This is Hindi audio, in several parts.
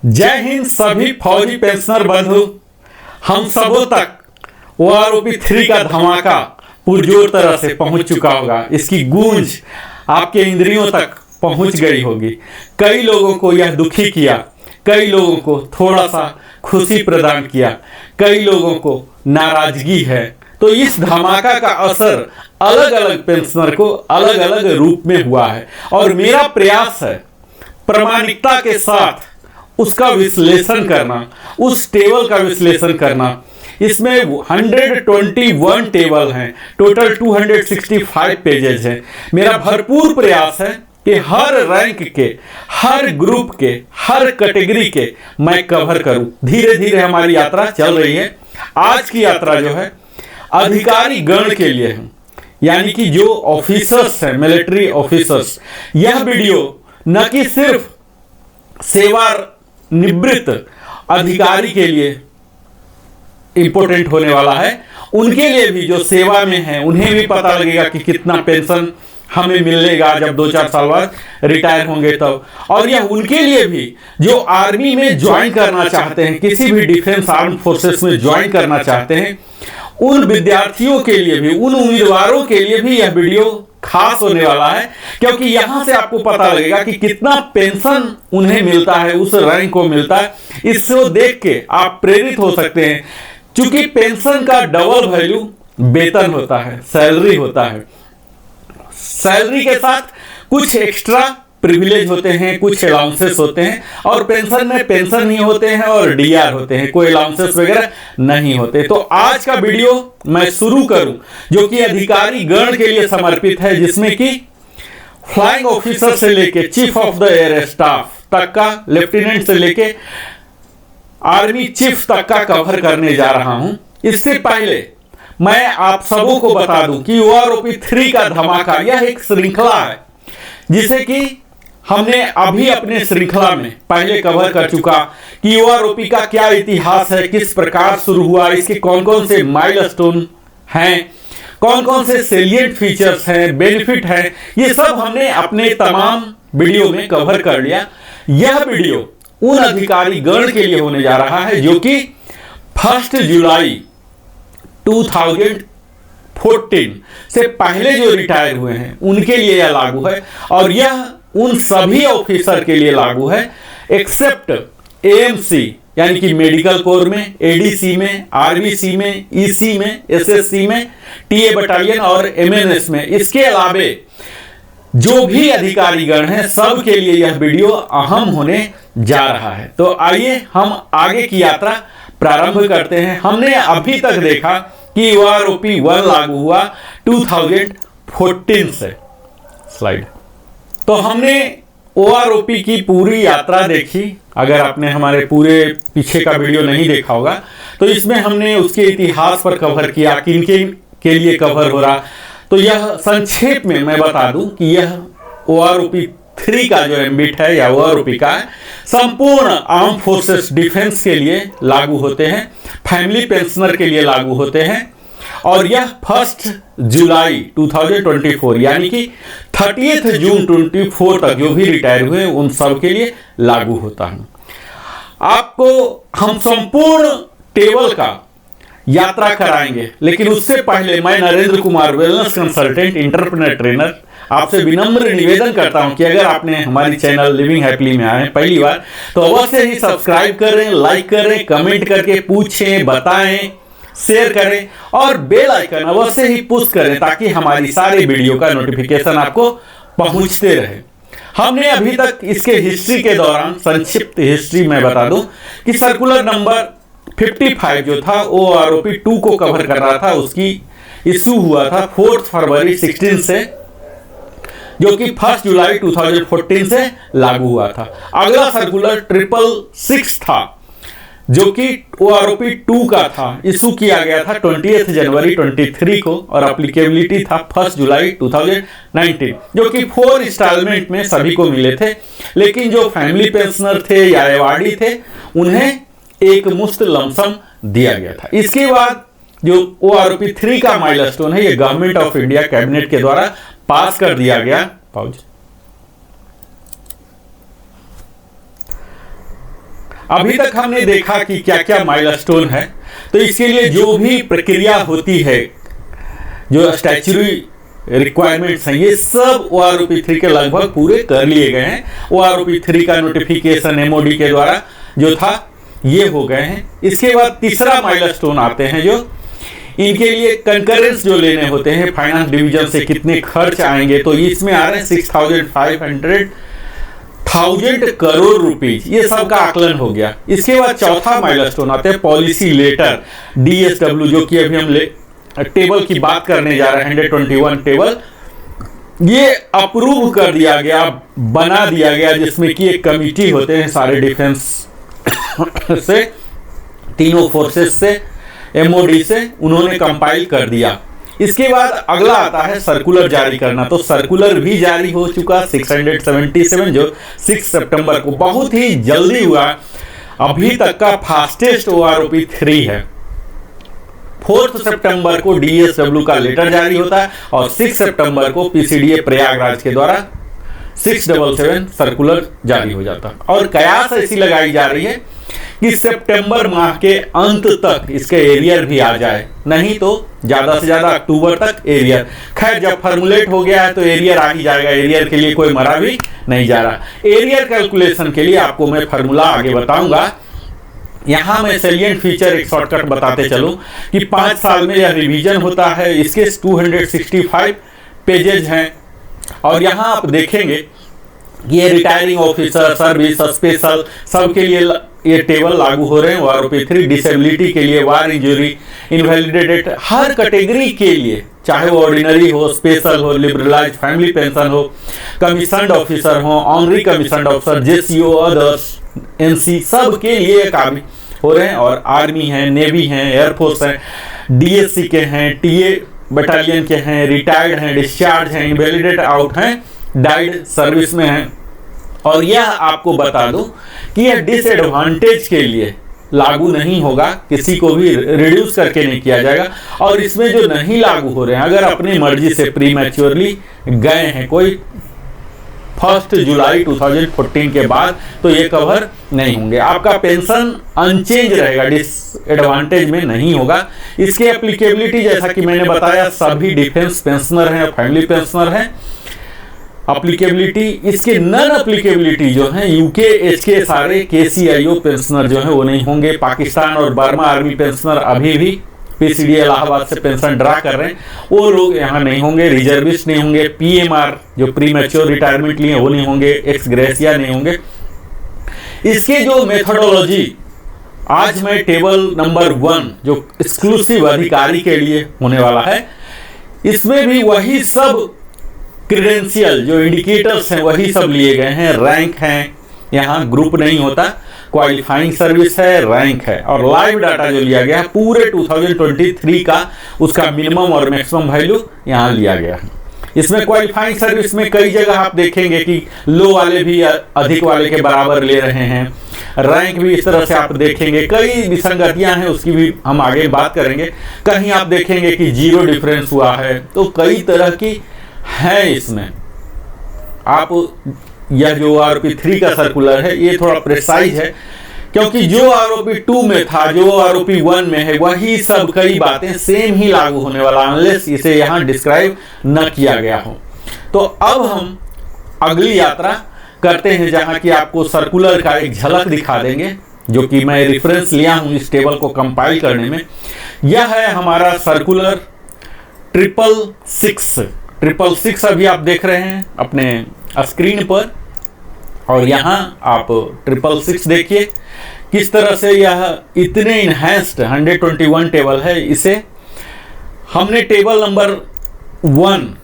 जय हिंद सभी फौजी पेंशनर बंधु। हम सबों तक ओआरओपी 3 का धमाका पुरजोर तरह से पहुंच चुका होगा। इसकी गूंज आपके इंद्रियों तक पहुंच गई होगी। कई लोगों को यह दुखी किया, कई लोगों को थोड़ा सा खुशी प्रदान किया, कई लोगों को नाराजगी है। तो इस धमाका का असर अलग अलग पेंशनर को अलग अलग रूप में हुआ है और मेरा प्रयास है प्रामाणिकता के साथ उसका विश्लेषण करना, उस टेबल का विश्लेषण करना। इसमें 121 टेबल हैं, टोटल 265 पेजेस हैं। मेरा भरपूर प्रयास है कि हर रैंक के, हर ग्रुप के, हर कैटेगरी के मैं कवर करूं। धीरे धीरे हमारी यात्रा चल रही है। आज की यात्रा जो है अधिकारी गण के लिए है, यानी कि जो ऑफिसर्स हैं, मिलिट्री ऑफिसर्स। यह वीडियो न कि सिर्फ सेवानिवृत्त अधिकारी के लिए इंपॉर्टेंट होने वाला है, उनके लिए भी जो सेवा में है उन्हें भी पता लगेगा कि कितना पेंशन हमें मिलेगा जब 2-4 साल बाद रिटायर होंगे तब। और यह उनके लिए भी जो आर्मी में ज्वाइन करना चाहते हैं, किसी भी डिफेंस आर्म फोर्सेस में ज्वाइन करना चाहते हैं, उन विद्यार्थियों के लिए भी, उन उम्मीदवारों के लिए भी यह वीडियो खास होने वाला है। क्योंकि यहां से आपको पता लगेगा कि कितना पेंशन उन्हें मिलता है, उस रैंक को मिलता है। इसको देख के आप प्रेरित हो सकते हैं। चूंकि पेंशन का डबल वैल्यू वेतन होता है, सैलरी होता है। सैलरी के साथ कुछ एक्स्ट्रा प्रिविलेज होते हैं, कुछ अलाउंसेस होते हैं, और पेंशन में पेंशन ही होते हैं और डीआर होते हैं, कोई अलाउंसेस वगैरह नहीं होते। तो आज का वीडियो मैं शुरू करूं जो कि अधिकारी गण के लिए समर्पित है, जिसमें कि फ्लाइंग ऑफिसर से लेके chief of the air staff तक का, लेफ्टिनेंट से लेके आर्मी चीफ तक का कवर करने जा रहा हूं। इससे पहले मैं आप सबों को बता दूं कि ओआरओपी 3 का धमाका यह एक श्रृंखला है, जिसे कि हमने अभी अपने श्रृंखला में पहले कवर कर चुका कि ओआरओपी का क्या इतिहास है, किस प्रकार शुरू हुआ, इसके कौन कौन से माइलस्टोन हैं, कौन कौन से सेलिएंट फीचर्स हैं, बेनिफिट हैं, ये सब हमने अपने तमाम वीडियो में कवर कर लिया। यह वीडियो उन अधिकारी गण के लिए होने जा रहा है जो कि 1 जुलाई 2014 से पहले जो रिटायर हुए हैं उनके लिए यह लागू है। और यह उन सभी ऑफिसर के लिए लागू है एक्सेप्ट एएमसी, यानी कि मेडिकल कोर में, एडीसी में, आरबीसी में, ईसी में, एसएससी में, टीए बटालियन और एमएनएस में। इसके अलावे जो भी अधिकारी गण हैं सब के लिए यह वीडियो अहम होने जा रहा है। तो आइए हम आगे की यात्रा प्रारंभ करते हैं। हमने अभी तक देखा कि ओआरओपी 1 लागू हुआ 2014 से। स्लाइड। तो हमने ओआरओपी की पूरी यात्रा देखी। अगर आपने हमारे पूरे पीछे का वीडियो नहीं देखा होगा तो इसमें हमने उसके इतिहास पर कवर किया, किन के लिए कवर हो रहा। तो यह संक्षेप में मैं बता दूं कि यह ओआरओपी 3 का जो एम्बिट है या ओआरओपी का है, संपूर्ण आर्म फोर्सेस डिफेंस के लिए लागू होते हैं, फैमिली पेंशनर के लिए लागू होते हैं। और यह 1 जुलाई 2024 यानी कि 30 जून 24 तक जो भी रिटायर हुए उन सब के लिए लागू होता है। आपको हम संपूर्ण टेबल का यात्रा कराएंगे, लेकिन उससे पहले मैं Narendra Kumar, wellness consultant, entrepreneur trainer, आपसे विनम्र निवेदन करता हूं कि अगर आपने हमारी चैनल लिविंग हैप्पीली में आए हैं पहली बार तो अवश्य ही सब्सक्राइब करें, लाइक करें, कमेंट करके पूछें, बताएं, शेयर करें और बेल आइकन अवश्य ही पुश करें ताकि हमारी सारे वीडियो का नोटिफिकेशन आपको पहुंचते रहे। हमने अभी तक इसके हिस्ट्री के दौरान, संक्षिप्त हिस्ट्री में बता दूं कि सर्कुलर नंबर 55 जो था ओआरओपी 2 को कवर कर रहा था, उसकी इशू हुआ था 4 फरवरी 16 से, जो कि 1 जुलाई 2014 से लागू हुआ था। अगला सर्कुलर 666 था जो कि ओआरओपी 2 का था, इशू किया गया था 20 जनवरी 23 को और एप्लीकेबिलिटी था 1 जुलाई 2019, जो कि 4 इंस्टॉलमेंट में सभी को मिले थे। लेकिन जो फैमिली पेंशनर थे या एवार्डी थे उन्हें एक मुश्त लमसम दिया गया था। इसके बाद जो ओआरओपी 3 का माइलस्टोन है, ये गवर्नमेंट ऑफ इंडिया कैबिनेट के द्वारा पास कर दिया गया। पाउज। अभी तक हमने देखा कि क्या क्या माइलस्टोन है। तो इसके लिए जो भी प्रक्रिया होती है, जो स्टैच्यूटरी रिक्वायरमेंट्स हैं, ये सब OROP3 के लगभग पूरे कर लिए गए हैं। OROP3 का नोटिफिकेशन MOD के द्वारा जो था ये हो गए हैं। इसके बाद तीसरा माइलस्टोन आते हैं, जो इनके लिए कंकरेंस जो लेने होते हैं फाइनेंस डिवीजन से, कितने खर्च आएंगे, तो इसमें आ रहे हैं 6,500 करोड़ रुपीज, ये सब का आकलन हो गया। इसके बाद चौथा माइलस्टोन आते हैं पॉलिसी लेटर DSW, जो कि अभी हम टेबल की बात करने जा रहे हैं, 121 टेबल, ये अप्रूव कर दिया गया, बना दिया गया, जिसमें कि एक कमिटी होते हैं सारे डिफेंस से, तीनों फोर्सेस से, MOD से, उन्होंने कंपाइल कर दिया। इसके बाद अगला आता है सर्कुलर जारी करना। तो सर्कुलर भी जारी हो चुका 677, जो 6 सितंबर को, बहुत ही जल्दी हुआ। अभी तक का फास्टेस्ट OROP3 है। 4 सितंबर को DSW का लेटर जारी होता है और 6 सितंबर को PCDA प्रयागराज के द्वारा 677 सर्कुलर जारी हो जाता है। और कयास ऐसी लगाई जा रही है कि सितंबर माह के अंत तक इसके एरियर भी आ जाए, नहीं तो ज्यादा से ज्यादा अक्टूबर तक एरियर। खैर, जब फॉर्मुलेट हो गया है तो एरियर आ ही जाएगा, एरियर के लिए कोई मरा भी नहीं जा रहा। एरियर कैलकुलेशन के लिए आपको मैं फॉर्मूला आगे बताऊंगा। यहां मैं सेलिएंट फीचर एक शॉर्टकट बताते चलूं कि 5 साल में यह रिवीजन होता है। इसके 265 पेजेज हैं और यहां आप देखेंगे ये रिटायरिंग ऑफिसर, सर्विस, स्पेशल, सबके लिए ये टेबल लागू हो रहे हैं। OROP3 डिसेबिलिटी के लिए, वार इंजरी, इनवैलिडेटेड, हर कैटेगरी के लिए, चाहे वो ऑर्डिनरी हो, स्पेशल हो, लिबरलाइज फैमिली पेंशन हो, कमीशन्ड ऑफिसर हो, honorary commissioned officer, JCO, others, NC, सब के लिए काबिल हो रहे हैं। और आर्मी है, नेवी है, एयरफोर्स है, DSC के हैं, TA बटालियन के हैं, रिटायर्ड हैं, डिस्चार्ज हैं, इनवैलिडेट आउट हैं, डाइड सर्विस में हैं। और यह आपको बता दूं कि यह डिसएडवांटेज के लिए लागू नहीं होगा, किसी को भी रिड्यूस करके नहीं किया जाएगा। और इसमें जो नहीं लागू हो रहे हैं, अगर अपनी मर्जी से प्रीमैच्योरली गए हैं कोई 1 जुलाई 2014 के बाद, तो ये कवर नहीं होंगे। आपका पेंशन अनचेंज रहेगा, डिसएडवांटेज में नहीं होगा। इसकी एप्लीकेबिलिटी जैसा कि मैंने बताया, सभी डिफेंस पेंशनर हैं, फैमिली पेंशनर हैं। एप्लीकेबिलिटी, इसके नन एप्लीकेबिलिटी जो है UK, HK, सारे KCIO पेंशनर जो है वो नहीं होंगे। पाकिस्तान और बर्मा आर्मी पेंशनर अभी भी PCDA इलाहाबाद से पेंशन ड्रा कर रहे हैं, वो लोग यहाँ नहीं होंगे। रिजर्विस्ट नहीं होंगे। PMR जो प्री मैच्योर रिटायरमेंट लिए वो नहीं होंगे। एक्स ग्रेसिया नहीं होंगे। इसके जो मेथोडोलॉजी, आज मैं टेबल नंबर 1 जो एक्सक्लूसिव अधिकारी के लिए होने वाला है, इसमें भी वही सब क्रेडेंशियल जो इंडिकेटर्स हैं वही सब लिए गए हैं। रैंक हैं, यहाँ ग्रुप नहीं होता, क्वालिफाइंग सर्विस है, रैंक है। और लाइव डाटा जो लिया गया है पूरे 2023 का, उसका मिनिमम और मैक्सिमम वैल्यू यहाँ लिया गया है। इसमें क्वालिफाइंग सर्विस में कई जगह आप देखेंगे कि लो वाले भी अधिक वाले के बराबर ले रहे हैं। रैंक भी इस तरह से आप देखेंगे, कई विसंगतियां हैं, उसकी भी हम आगे बात करेंगे। कहीं आप देखेंगे कि 0 डिफरेंस हुआ है, तो कई तरह की है इसमें। आप यह जो OROP3 का सर्कुलर है ये थोड़ा प्रिसाइज है, क्योंकि जो OROP2 में था, जो OROP1 में है, वही सब कई बातें सेम ही लागू होने वाला, अनलेस इसे यहाँ डिस्क्राइब न किया गया हो। तो अब हम अगली यात्रा करते हैं, जहाँ की आपको सर्कुलर का एक झलक दिखा देंगे, जो कि मैं रेफरेंस लिया हूँ इस टेबल को कंपाइल करने में। यह है हमारा सर्कुलर 666 अभी आप देख रहे हैं अपने स्क्रीन पर। और यहाँ आप 666 देखिए किस तरह से यह इतने इनहैंस्ड 121 टेबल है। इसे हमने टेबल नंबर 1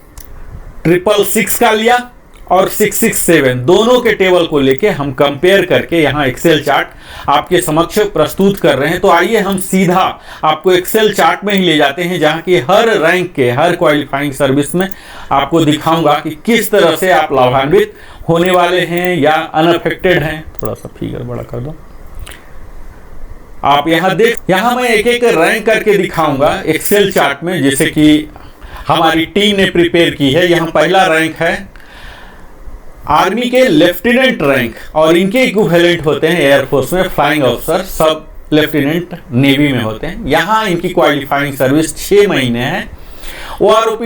666 का लिया और 667 दोनों के टेबल को लेके हम कंपेयर करके यहाँ एक्सेल चार्ट आपके समक्ष प्रस्तुत कर रहे हैं। तो आइए हम सीधा आपको एक्सेल चार्ट में ही ले जाते हैं, जहाँ की हर रैंक के, हर क्वालिफाइंग सर्विस में आपको दिखाऊंगा कि किस तरह से आप लाभान्वित होने वाले हैं या अनअफेक्टेड हैं। थोड़ा सा फिगर बड़ा कर दो आप। यहाँ मैं एक एक रैंक करके दिखाऊंगा एक्सेल चार्ट में, जैसे कि हमारी टीम ने प्रिपेयर की है। यहाँ पहला रैंक है आर्मी के लेफ्टिनेंट रैंक और इनके इक्विवेलेंट होते हैं एयरफोर्स में फ्लाइंग ऑफिसर, सब लेफ्टिनेंट नेवी में होते हैं। यहाँ इनकी क्वालिफाइंग सर्विस 6 महीने है। OROP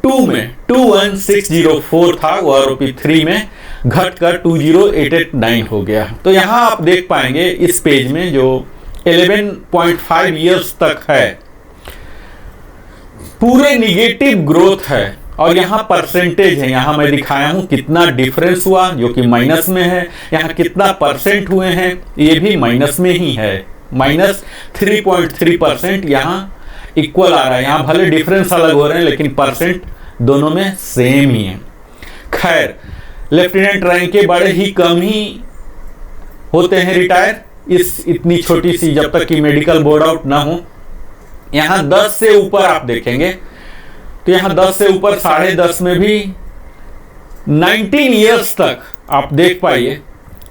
2 में 21604 था, OROP 3 में घटकर 20889 हो गया। तो यहाँ आप देख पाएंगे इस पेज में जो 11.5 इयर्स तक है पूरे निगेटिव ग्रोथ है, और यहाँ परसेंटेज है, यहाँ मैं दिखाया हूं कितना डिफरेंस हुआ जो कि माइनस में है, यहाँ कितना परसेंट हुए हैं ये भी माइनस में ही है, -3.3% यहाँ इक्वल आ रहा है। यहाँ भले डिफरेंस अलग हो रहे हैं लेकिन परसेंट दोनों में सेम ही है। खैर, लेफ्टिनेंट रैंक के बड़े ही कम ही होते हैं रिटायर, इस इतनी छोटी सी जब तक कि मेडिकल बोर्ड आउट ना हो। यहाँ 10 से ऊपर आप देखेंगे तो यहाँ 10 से ऊपर 10.5 में भी 19 इयर्स तक आप देख पाइए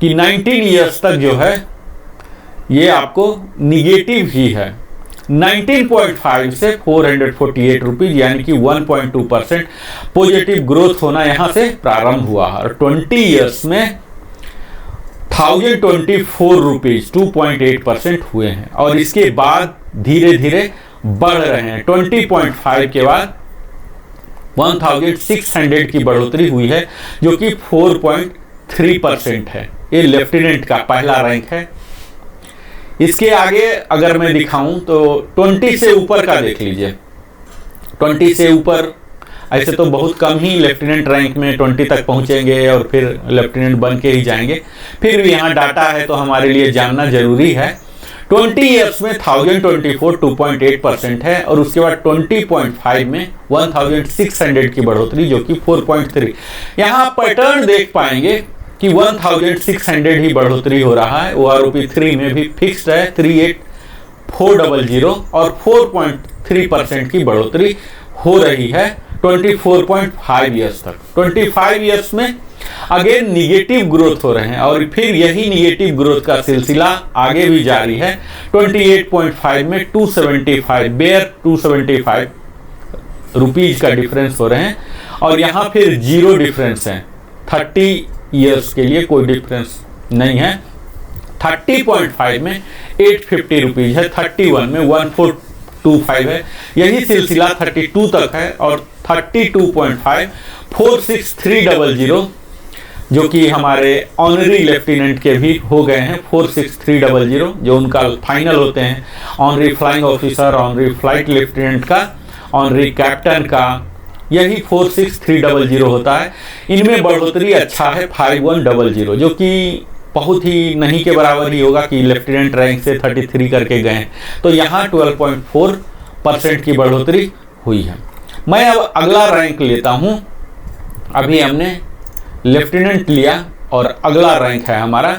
कि 19 इयर्स तक जो है ये आपको निगेटिव ही है। 19.5 से 448 रुपीज यानी कि 1.2% पॉजिटिव ग्रोथ होना यहां से प्रारंभ हुआ, और 20 इयर्स में 1024 रुपीज 2.8% हुए हैं, और इसके बाद धीरे धीरे बढ़ रहे हैं। 20.5 के बाद 1600 की बढ़ोतरी हुई है जो कि 4.3% है। ये लेफ्टिनेंट का पहला रैंक है। इसके आगे अगर मैं दिखाऊं तो 20 से ऊपर का देख लीजिए। 20 से ऊपर ऐसे तो बहुत कम ही लेफ्टिनेंट रैंक में 20 तक पहुंचेंगे और फिर लेफ्टिनेंट बन के ही जाएंगे। फिर भी यहाँ डाटा है तो हमारे लिए जानना जरूरी है। 20 इयर्स में 1024 2.8% है, और उसके बाद 20.5 में 1600 की बढ़ोतरी जो कि 4.3। यहाँ पैटर्न देख पाएंगे कि 1600 ही बढ़ोतरी हो रहा है। OROP 3 में भी फिक्स्ड है 38400, और 4.3% की बढ़ोतरी हो रही है 24.5 इयर्स तक। 25 इयर्स में अगेन निगेटिव ग्रोथ हो रहे हैं, और फिर यही निगेटिव ग्रोथ का सिलसिला आगे भी जारी है। 28.5 में 275 बेयर 275 रुपीज का डिफरेंस हो रहे हैं, और यहाँ फिर जीरो डिफरेंस है। 30 इयर्स के लिए कोई डिफरेंस नहीं है। 30.5 में 850 रुपीज है, 31 में 1425 है, यही सिलसिला 32 तक है, और 32.5 46300 जो कि हमारे ऑनरी लेफ्टिनेंट के भी हो गए हैं 46300, जो उनका फाइनल होते हैं honorary flying officer, honorary flight lieutenant का, ऑनरी कैप्टन का, यही 46300 होता है। इनमें बढ़ोतरी अच्छा है 5100, जो कि बहुत ही नहीं के बराबर ही होगा कि लेफ्टिनेंट रैंक से 33 करके गए, तो यहाँ 12.4% की बढ़ोतरी हुई है। मैं अब अगला रैंक लेता हूँ। अभी हमने लेफ्टिनेंट लिया और अगला रैंक है हमारा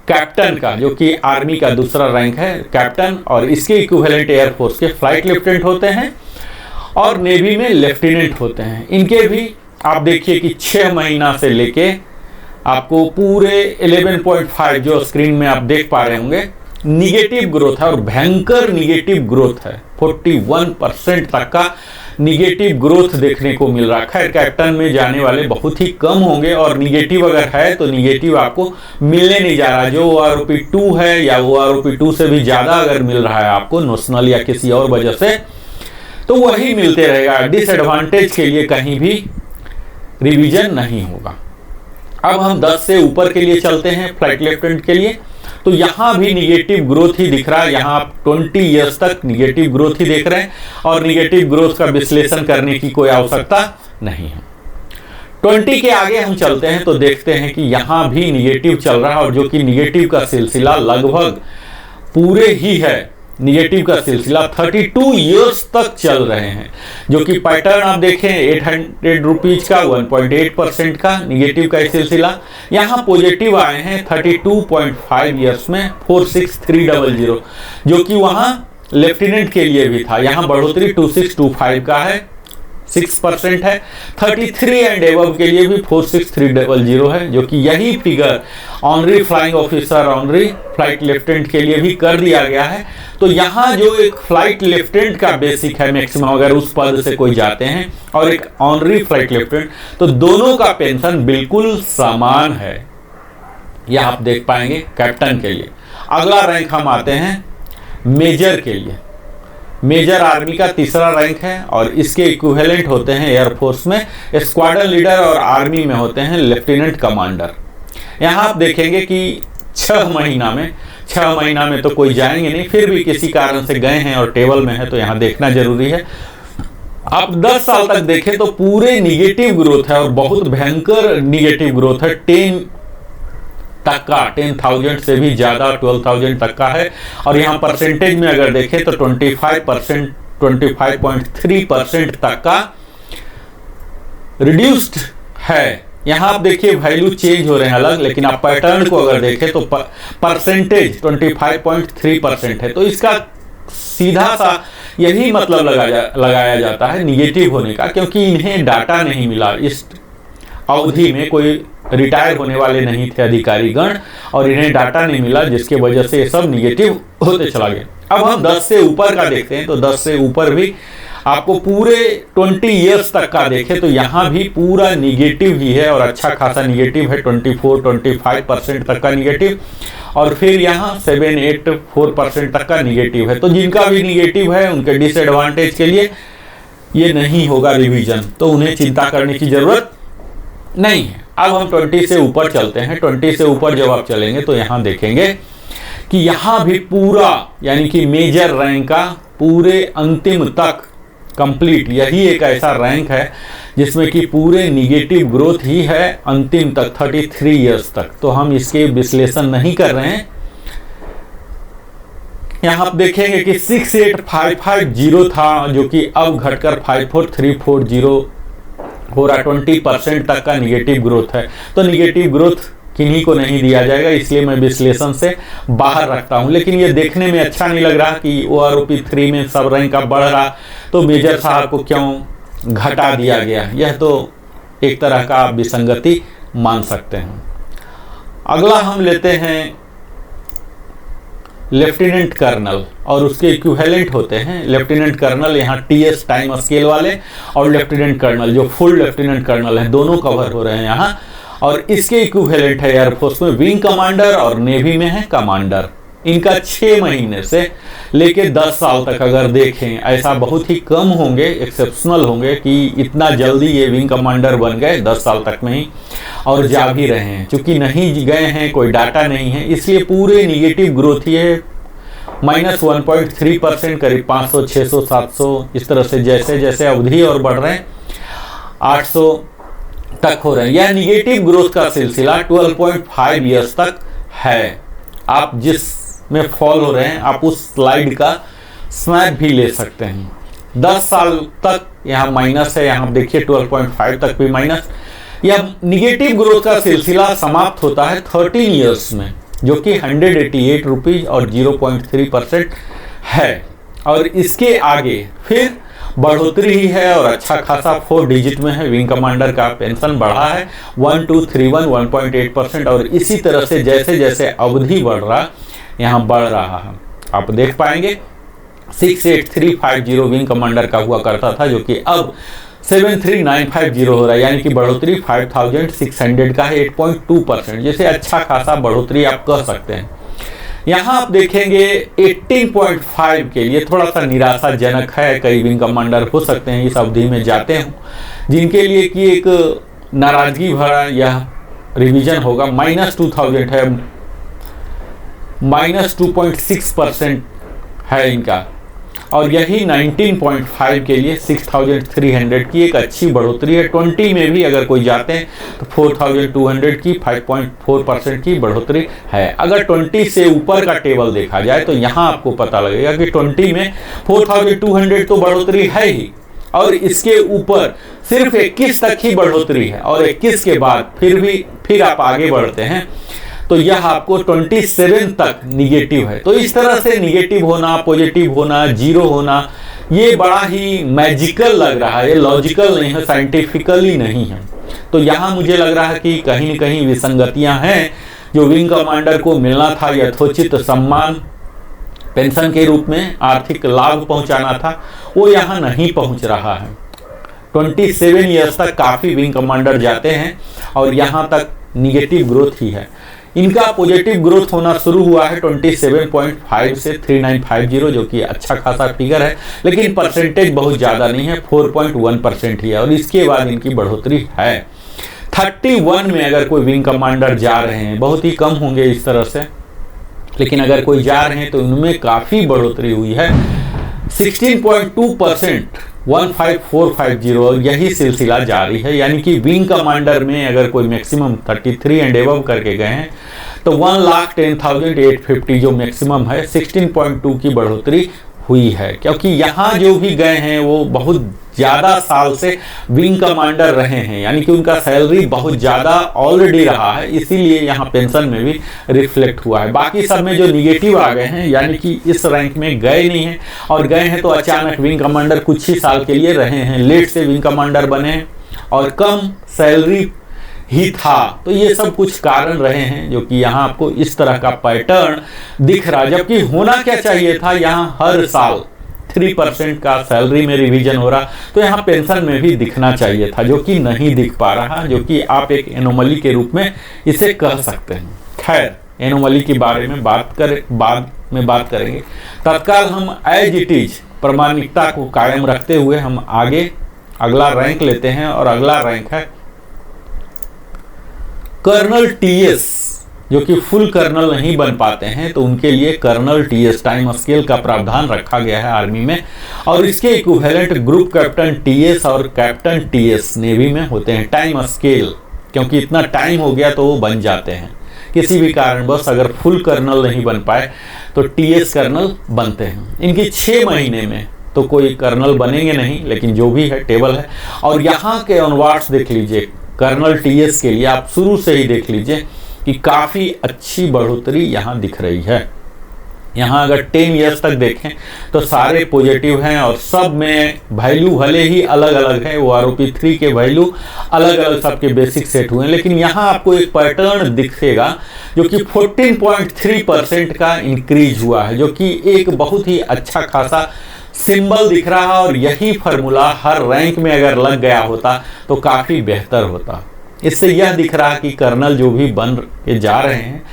कैप्टन का, जो कि आर्मी का दूसरा रैंक है कैप्टन, और इसके इक्विवेलेंट एयरफोर्स के फ्लाइट लेफ्टिनेंट होते हैं और नेवी में लेफ्टिनेंट होते हैं। इनके भी आप देखिए कि 6 महीना से लेके आपको पूरे 11.5 जो स्क्रीन में आप देख पा रहे होंगे निगेटिव ग्रोथ है, और भयंकर निगेटिव ग्रोथ है। 41% तक का निगेटिव ग्रोथ देखने को मिल रहा है। खैर, कैप्टन में जाने वाले बहुत ही कम होंगे, और निगेटिव अगर है तो निगेटिव आपको मिलने नहीं जा रहा। जो OROP 2 है या OROP 2 से भी ज़्यादा अगर मिल रहा है आपको नोशनल या किसी और वजह से, तो वही मिलते रहेगा। डिसएडवांटेज के लिए कहीं भी रिवीजन नहीं होगा। अब हम 10 से ऊपर के लिए चलते हैं फ्लाइट लेफ्टिनेंट के लिए, तो यहाँ भी निगेटिव ग्रोथ ही दिख रहा है। यहाँ आप 20 इयर्स तक निगेटिव ग्रोथ ही देख रहे हैं, और निगेटिव ग्रोथ का विश्लेषण करने की कोई आवश्यकता नहीं है। 20 के आगे हम चलते हैं तो देखते हैं कि यहाँ भी निगेटिव चल रहा है, और जो कि निगेटिव का सिलसिला लगभग पूरे ही है। निगेटिव का सिलसिला 32 इयर्स तक चल रहे हैं, जो कि पैटर्न आप देखें 800 रुपीज का 1.8% का निगेटिव का सिलसिला। यहाँ पॉजिटिव आए हैं 32.5 इयर्स में 46300, जो कि वहाँ लेफ्टिनेंट के लिए भी था। यहाँ बढ़ोतरी 2625 का है, 6% है। 33 एंड एबव के लिए भी 46300 है, जो कि यही figure honorary flying officer, honorary flight lieutenant के लिए भी कर दिया गया है। तो यहाँ जो एक फ्लाइट लेफ्टिनेंट का बेसिक है मैक्सिमम, अगर उस पद से कोई जाते हैं, और एक ऑनरी फ्लाइट लेफ्टिनेंट, तो दोनों का पेंशन बिल्कुल समान है। यह आप देख पाएंगे कैप्टन के लिए। अगला रैंक हम आते हैं मेजर के लिए। मेजर आर्मी का तीसरा रैंक है और इसके इक्विवेलेंट होते हैं एयरफोर्स में स्क्वाड्रन लीडर और आर्मी में होते हैं लेफ्टिनेंट कमांडर। यहाँ आप देखेंगे कि 6 महीना में तो कोई जाएंगे नहीं, फिर भी किसी कारण से गए हैं और टेबल में है तो यहाँ देखना जरूरी है। आप 10 साल तक देखें तो पूरे निगेटिव ग्रोथ है और बहुत भयंकर निगेटिव ग्रोथ है। 10,000 से भी ज्यादा 12,000 तक का है। और यहाँ परसेंटेज में अगर देखें तो 25%, 25.3% तक का रिड्यूस्ड है। यहाँ आप देखिए वैल्यू चेंज हो रहे हैं अलग, लेकिन आप पैटर्न को अगर देखें तो परसेंटेज 25.3% है। तो इसका सीधा सा यही मतलब लगाया जाता है निगेटिव होने का, क्योंकि इन्हें डाटा नहीं मिला। इस अवधि में कोई रिटायर होने वाले नहीं थे अधिकारी गण और इन्हें डाटा नहीं मिला, जिसके वजह से ये सब निगेटिव होते चला गया। अब हम 10 से ऊपर का देखते हैं तो 10 से ऊपर भी आपको पूरे 20 ईयर्स तक का देखें तो यहाँ भी पूरा निगेटिव ही है और अच्छा खासा निगेटिव है। 24-25% तक का निगेटिव, और फिर यहाँ 7-8-4% तक का निगेटिव है। तो जिनका भी निगेटिव है उनके डिसएडवांटेज के लिए ये नहीं होगा रिवीजन, तो उन्हें चिंता करने की जरूरत नहीं है। अब हम 20 से ऊपर चलते हैं। 20 से ऊपर जब आप चलेंगे तो यहाँ देखेंगे कि यहाँ भी पूरा यानी कि मेजर रैंक का पूरे अंतिम तक कंप्लीट, यही एक ऐसा रैंक है जिसमें कि पूरे निगेटिव ग्रोथ ही है अंतिम तक 33 इयर्स तक। तो हम इसके विश्लेषण नहीं कर रहे हैं। यहाँ आप देखेंगे कि 68,550 था, जो कि अब घटकर 54,340 हो रहा। 20% तक का निगेटिव ग्रोथ है। तो निगेटिव ग्रोथ किन्हीं को नहीं दिया जाएगा, इसलिए मैं विश्लेषण से बाहर रखता हूं। लेकिन ये देखने में अच्छा नहीं लग रहा कि OROP 3 में सब रैंक का बढ़ रहा, तो मेजर साहब को क्यों घटा दिया गया। यह तो एक तरह का आप विसंगति मान सकते हैं। अगला हम लेते हैं लेफ्टिनेंट कर्नल, और उसके इक्विवेलेंट होते हैं लेफ्टिनेंट कर्नल। यहाँ TS टाइम स्केल वाले और लेफ्टिनेंट कर्नल जो फुल लेफ्टिनेंट कर्नल है, दोनों कवर हो रहे हैं यहाँ। और इसके इक्विवेलेंट है एयरफोर्स में विंग कमांडर और नेवी में है कमांडर। इनका 6 महीने से लेके 10 साल तक अगर देखें, ऐसा बहुत ही कम होंगे, एक्सेप्शनल होंगे कि इतना जल्दी ये विंग कमांडर बन गए 10 साल तक में ही, और जा भी रहे हैं। चूंकि नहीं गए हैं, कोई डाटा नहीं है, इसलिए पूरे निगेटिव ग्रोथ ही है। -1.3%, करीब 500, 600, 700 इस तरह से जैसे जैसे अवधि और बढ़ रहे हैं 800 तक हो रहे हैं। यह निगेटिव ग्रोथ का सिलसिला 12.5 ईयर्स तक है। आप जिस में फॉल हो रहे हैं आप उस स्लाइड का स्नैप भी ले सकते हैं। 10 साल तक यहाँ माइनस है, यहाँ देखिए 12.5 तक भी माइनस। यह निगेटिव ग्रोथ का सिलसिला समाप्त होता है 13 ईयर्स में, जो कि 188 रुपीज और 0.3% है। और इसके आगे फिर बढ़ोतरी ही है और अच्छा खासा 4 डिजिट में है। विंग कमांडर का पेंशन बढ़ा है 1231 1.8%, और इसी तरह से जैसे जैसे अवधि बढ़ रहा यहाँ बढ़ रहा है। आप देख पाएंगे 68350 विंग कमांडर का हुआ करता था, जो कि अब 73950 हो रहा है, यानी कि बढ़ोतरी 5600 का है, 8.2%, जैसे अच्छा खासा बढ़ोतरी आप कह सकते हैं। यहाँ आप देखेंगे 18.5 के लिए थोड़ा सा निराशाजनक है। कई विंग कमांडर हो सकते हैं इस अवधि में जाते हों, जिनके लिए कि एक नाराजगी भरा यह रिवीजन होगा। -2000 है, -2.6% है इनका, और यही 19.5 के लिए 6300 की एक अच्छी बढ़ोतरी है। 20 में भी अगर कोई जाते हैं तो 4200 की 5.4% की बढ़ोतरी है। अगर 20 से ऊपर का टेबल देखा जाए तो यहाँ आपको पता लगेगा कि 20 में 4200 तो बढ़ोतरी है ही, और इसके ऊपर सिर्फ 21 तक ही बढ़ोतरी है, और 21 के बाद फिर आप आगे बढ़ते हैं तो यह आपको 27 तक निगेटिव है। तो इस तरह से निगेटिव होना, पॉजिटिव होना, जीरो होना, ये बड़ा ही मैजिकल लग रहा है, ये लॉजिकल नहीं है, साइंटिफिकली नहीं है। तो यहाँ मुझे लग रहा है कि कहीं न कहीं विसंगतियां हैं। जो विंग कमांडर को मिलना था यथोचित सम्मान, पेंशन के रूप में आर्थिक लाभ पहुंचाना था, वो यहाँ नहीं पहुंच रहा है। 27 ईयर्स तक काफ़ी विंग कमांडर जाते हैं और यहाँ तक निगेटिव ग्रोथ ही है। इनका पॉजिटिव ग्रोथ होना शुरू हुआ है 27.5 से 3950, जो कि अच्छा खासा फिगर है, लेकिन परसेंटेज बहुत ज़्यादा नहीं है, 4.1% ही है। और इसके बाद इनकी बढ़ोतरी है 31 में। अगर कोई विंग कमांडर जा रहे हैं, बहुत ही कम होंगे इस तरह से, लेकिन अगर कोई जा रहे हैं तो उनमें काफ़ी बढ़ोतरी हुई है 16.2%, 15450। यही सिलसिला जारी है। यानी कि विंग कमांडर में अगर कोई मैक्सिमम 33 एंड एबव करके गए हैं तो 1,10,850 जो मैक्सिमम है, 16.2 की बढ़ोतरी हुई है। क्योंकि यहाँ जो भी गए हैं वो बहुत ज़्यादा साल से विंग कमांडर रहे हैं, यानी कि उनका सैलरी बहुत ज़्यादा ऑलरेडी रहा है, इसीलिए यहाँ पेंशन में भी रिफ्लेक्ट हुआ है। बाकी सब में जो निगेटिव आ गए हैं, यानी कि इस रैंक में गए नहीं हैं, और गए हैं तो अचानक विंग कमांडर कुछ ही साल के लिए रहे हैं, लेट से विंग कमांडर बने हैं और कम सैलरी ही था। तो ये सब कुछ कारण रहे हैं जो कि यहाँ आपको इस तरह का पैटर्न दिख रहा है। जबकि होना क्या चाहिए था, यहाँ हर साल 3% का सैलरी में रिवीजन हो रहा, तो यहाँ पेंशन में भी दिखना चाहिए था, जो कि नहीं दिख पा रहा, जो कि आप एक एनोमली के रूप में इसे कह सकते हैं। खैर, एनोमली के बारे में बाद में बात करेंगे। तत्काल हम एज इट इज प्रामाणिकता को कायम रखते हुए हम आगे अगला रैंक लेते हैं, और अगला रैंक है कर्नल टीएस, जो कि फुल कर्नल नहीं बन पाते हैं, तो उनके लिए कर्नल टीएस टाइम स्केल का प्रावधान रखा गया है आर्मी में, और इसके इक्विवेलेंट ग्रुप कैप्टन टीएस और कैप्टन टीएस नेवी में होते हैं। टाइम स्केल, क्योंकि इतना टाइम हो गया तो वो बन जाते हैं किसी भी कारणवश, अगर फुल कर्नल नहीं बन पाए तो टीएस कर्नल बनते हैं। इनकी 6 महीने में तो कोई कर्नल बनेंगे नहीं, लेकिन जो भी है टेबल है। और यहाँ के ऑनवर्ड्स देख लीजिए, कर्नल टीएस के लिए आप शुरू से ही देख लीजिए कि काफ़ी अच्छी बढ़ोतरी यहाँ दिख रही है। यहाँ अगर 10 ईयर्स तक देखें तो सारे पॉजिटिव हैं, और सब में वैल्यू भले ही अलग अलग है, वो ROP3 के वैल्यू अलग अलग सबके बेसिक सेट हुए हैं, लेकिन यहाँ आपको एक पैटर्न दिखेगा जो कि 14.3% का इंक्रीज हुआ है, जो कि एक बहुत ही अच्छा खासा सिंबल दिख रहा है। और यही फार्मूला हर रैंक में अगर लग गया होता तो काफ़ी बेहतर होता। इससे यह दिख रहा कि कर्नल जो भी बन के जा रहे हैं,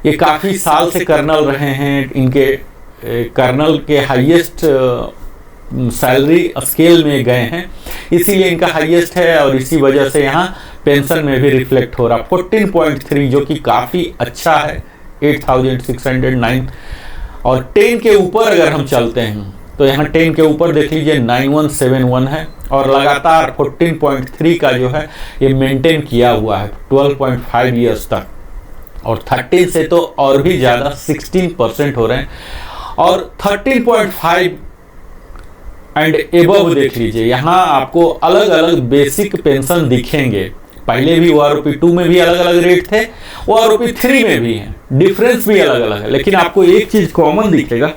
ये काफ़ी साल से कर्नल रहे हैं, इनके कर्नल के हाईएस्ट सैलरी स्केल में गए हैं, इसीलिए इनका हाईएस्ट है, और इसी वजह से यहाँ पेंशन में भी रिफ्लेक्ट हो रहा। 14.3 जो कि काफ़ी अच्छा है, 8,609। और 10 के ऊपर अगर हम चलते हैं तो यहाँ 10 के ऊपर देख लीजिए 9171 है, और लगातार 14.3 का जो है ये मेंटेन किया हुआ है 12.5 ईयर्स तक, और 13 से तो और भी ज़्यादा 16% हो रहे हैं। और 13.5 एंड एबव देख लीजिए, यहाँ आपको अलग अलग बेसिक पेंशन दिखेंगे। पहले भी OROP2 में भी अलग अलग रेट थे, OROP3 में भी है, डिफरेंस भी अलग अलग है, लेकिन आपको एक चीज़ कॉमन दिखेगा,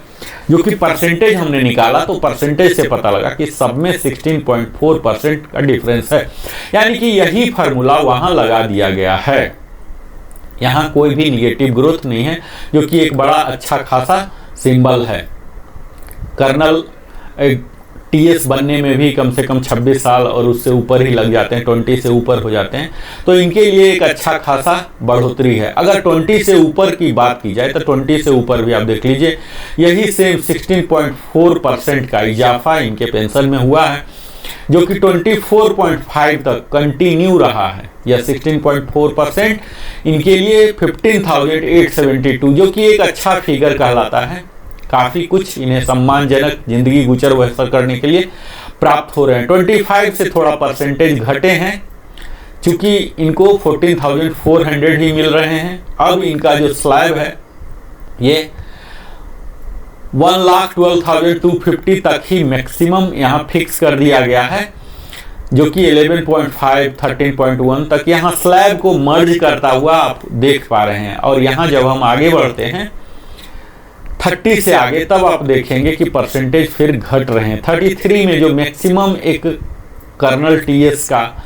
जो कि परसेंटेज हमने निकाला तो परसेंटेज से पता लगा कि सब में 16.4% का डिफरेंस है। यानी कि यही फार्मूला वहाँ लगा दिया गया है। यहाँ कोई भी निगेटिव ग्रोथ नहीं है, जो कि एक बड़ा अच्छा खासा सिंबल है। कर्नल टीएस बनने में भी कम से कम 26 साल और उससे ऊपर ही लग जाते हैं, 20 से ऊपर हो जाते हैं, तो इनके लिए एक अच्छा खासा बढ़ोतरी है। अगर 20 से ऊपर की बात की जाए तो 20 से ऊपर भी आप देख लीजिए, यही सेम 16.4% का इजाफा इनके पेंशन में हुआ है, जो कि 24.5 तक कंटिन्यू रहा है। यह 16.4% इनके लिए 15,872, जो कि एक अच्छा फिगर कहलाता है। काफ़ी कुछ इन्हें सम्मानजनक जिंदगी गुजर बसर करने के लिए प्राप्त हो रहे हैं। 25 से थोड़ा परसेंटेज घटे हैं, चूँकि इनको 14,400 ही मिल रहे हैं। अब इनका जो स्लैब है ये 1,12,250 तक ही मैक्सिमम यहाँ फिक्स कर दिया गया है, जो कि 11.5 13.1 तक यहाँ स्लैब को मर्ज करता हुआ आप देख पा रहे हैं। और यहाँ जब हम आगे बढ़ते हैं 30 से आगे तब आप देखेंगे कि परसेंटेज फिर घट रहे हैं। 33 में जो मैक्सिमम एक कर्नल टीएस का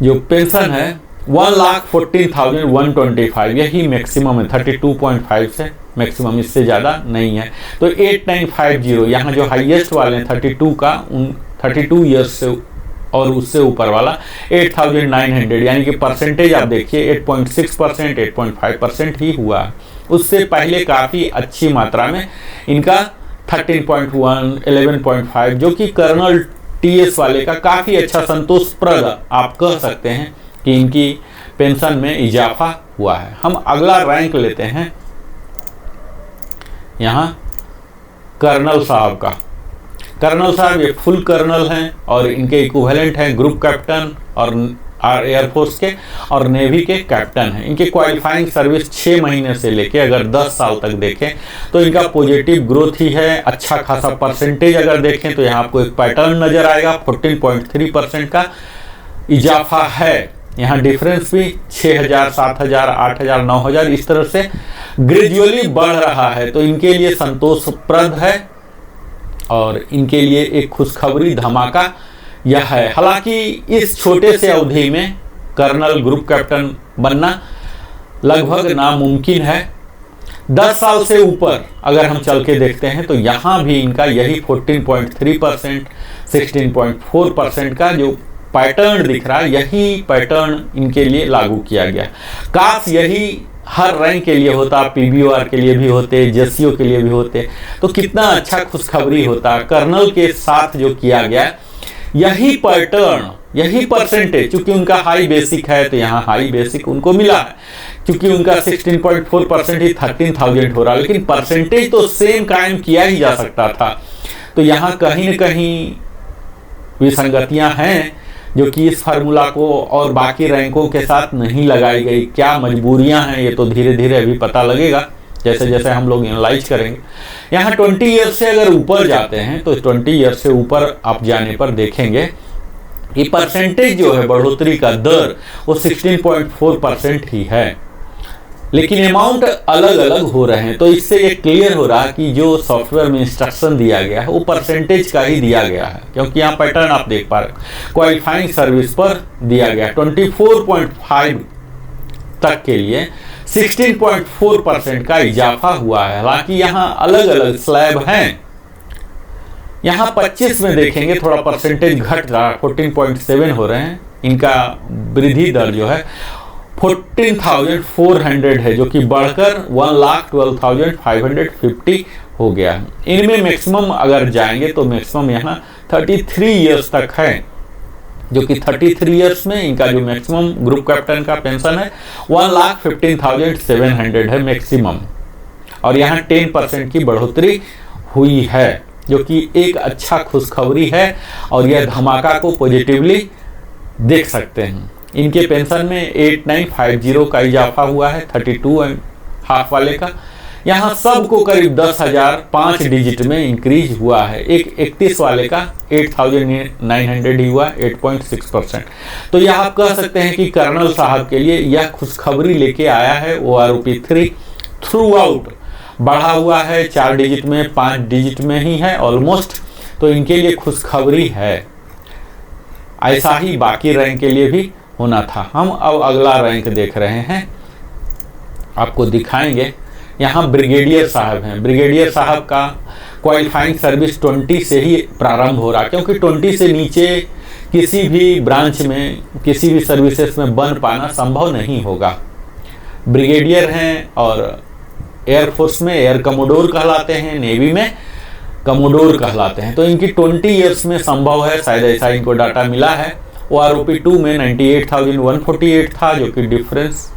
जो पेंशन है 1,14,125 यही मैक्सिमम है। 32.5 से मैक्सिमम, इससे ज़्यादा नहीं है। तो 8950 यहाँ जो हाईएस्ट वाले हैं 32 का, उन 32 ईयर्स से और उससे ऊपर वाला 8,900, यानी कि परसेंटेज आप देखिए 8.6%, 8.5% ही हुआ। उससे पहले काफ़ी अच्छी मात्रा में इनका 13.1, 11.5 जो कि कर्नल टीएस वाले का काफ़ी अच्छा संतोषप्रद आप कह सकते हैं कि इनकी पेंशन में इजाफा हुआ है। हम अगला रैंक लेते हैं यहाँ कर्नल साहब का। कर्नल साहब ये फुल कर्नल हैं और इनके इक्विवेलेंट हैं ग्रुप कैप्टन और एयरफोर्स के और नेवी के कैप्टन हैं। इनके क्वालिफाइंग सर्विस 6 महीने से लेके अगर 10 साल तक देखें तो इनका पॉजिटिव ग्रोथ ही है। अच्छा खासा परसेंटेज अगर देखें तो यहाँ आपको एक पैटर्न नजर आएगा, 14.3% का इजाफा है। यहाँ डिफरेंस भी 6,000, 7,000, 8,000, 9,000 इस तरह से ग्रेजुअली बढ़ रहा है। तो इनके लिए संतोषप्रद है और इनके लिए एक खुशखबरी धमाका यह है। हालांकि इस छोटे से अवधि में कर्नल ग्रुप कैप्टन बनना लगभग नामुमकिन है। 10 साल से ऊपर अगर हम चल के देखते हैं तो यहाँ भी इनका यही 14.3%, 16.4% का जो पैटर्न दिख रहा है, यही पैटर्न इनके लिए लागू किया गया। काश यही हर रैंक के लिए होता, पीबीओआर के लिए भी होते, जेसीओ के लिए भी होते, तो कितना अच्छा खुशखबरी होता। कर्नल के साथ जो किया गया यही पैटर्न, यही परसेंटेज, चूंकि उनका हाई बेसिक है तो यहाँ हाई बेसिक उनको मिला है, क्योंकि उनका 16.4% ही 13,000 हो रहा, लेकिन परसेंटेज तो सेम कायम किया ही जा सकता था। तो यहाँ कहीं न कहीं विसंगतियां हैं जो कि इस फार्मूला को और बाकी रैंकों के साथ नहीं लगाई गई। क्या मजबूरियां हैं ये तो धीरे धीरे अभी पता लगेगा जैसे जैसे हम लोग एनालाइज करेंगे। यहाँ 20 ईयर से अगर ऊपर जाते हैं तो 20 ईयर से ऊपर आप जाने पर देखेंगे कि परसेंटेज जो है बढ़ोतरी का दर वो 16.4% ही है, लेकिन अमाउंट अलग अलग हो रहे हैं। तो इससे ये क्लियर हो रहा है कि जो सॉफ्टवेयर में इंस्ट्रक्शन दिया गया है वो परसेंटेज का ही दिया गया है, क्योंकि यहाँ पैटर्न आप देख पा रहे हैं क्वालिफाइंग सर्विस पर दिया गया 24.5 तक के लिए 16.4% का इजाफा हुआ है। हालांकि यहाँ अलग अलग स्लैब हैं। यहाँ 25 में देखेंगे थोड़ा परसेंटेज घट रहा, 14.7 हो रहे हैं। इनका वृद्धि दर जो है 14,400 है, जो कि बढ़कर 1,12,550 हो गया है। इनमें मैक्सिमम अगर जाएंगे तो मैक्सिमम यहाँ 33 ईयर्स तक है, जो कि 33 ईयर्स में इनका जो मैक्सिमम ग्रुप कैप्टन का पेंशन है 1,15,700 है मैक्सिमम, और यहाँ 10% की बढ़ोतरी हुई है, जो कि एक अच्छा खुशखबरी है और यह धमाका को पॉजिटिवली देख सकते हैं। इनके पेंशन में 8950 का इजाफा हुआ है 32.5 वाले का। यहाँ सबको करीब 10,000 5 डिजिट में इंक्रीज हुआ है। एक 31 वाले का 8,900 ही हुआ, 8.6%। तो यह आप कह सकते हैं कि कर्नल साहब के लिए यह खुशखबरी लेके आया है। OROP 3 थ्रू आउट बढ़ा हुआ है, 4 डिजिट में, 5 डिजिट में ही है ऑलमोस्ट। तो इनके लिए खुशखबरी है। ऐसा ही बाकी रैंक के लिए भी होना था। हम अब अगला रैंक देख रहे हैं, आपको दिखाएंगे। यहाँ ब्रिगेडियर साहब हैं। ब्रिगेडियर साहब का क्वालिफाइंग सर्विस 20 से ही प्रारंभ हो रहा, क्योंकि 20 से नीचे किसी भी ब्रांच में, किसी भी सर्विसेज में बन पाना संभव नहीं होगा। ब्रिगेडियर हैं और एयरफोर्स में एयर कमोडोर कहलाते हैं, नेवी में कमोडोर कहलाते हैं। तो इनकी 20 ईयर्स में संभव है, शायद ऐसा इनको डाटा मिला है। OROP 2 में 98,148 था, जो कि डिफरेंस